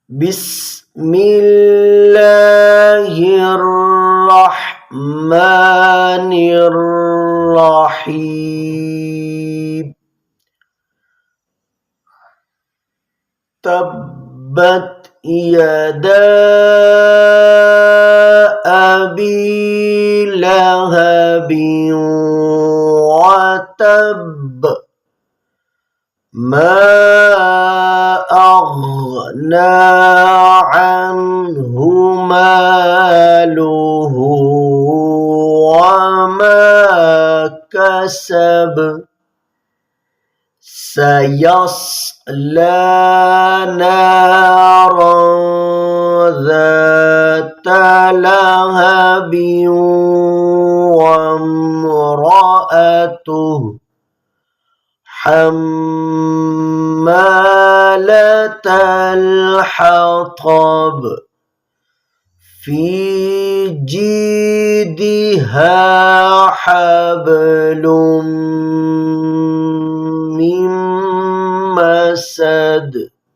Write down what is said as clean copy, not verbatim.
بسم الله الرحمن الرحيم تبت يدا أبي لهب وتب ما أغنى عنه ماله وما كسب سيصلى نارا ذات لهب وامرأته حمالة الحطب في جيدها حبل من مسد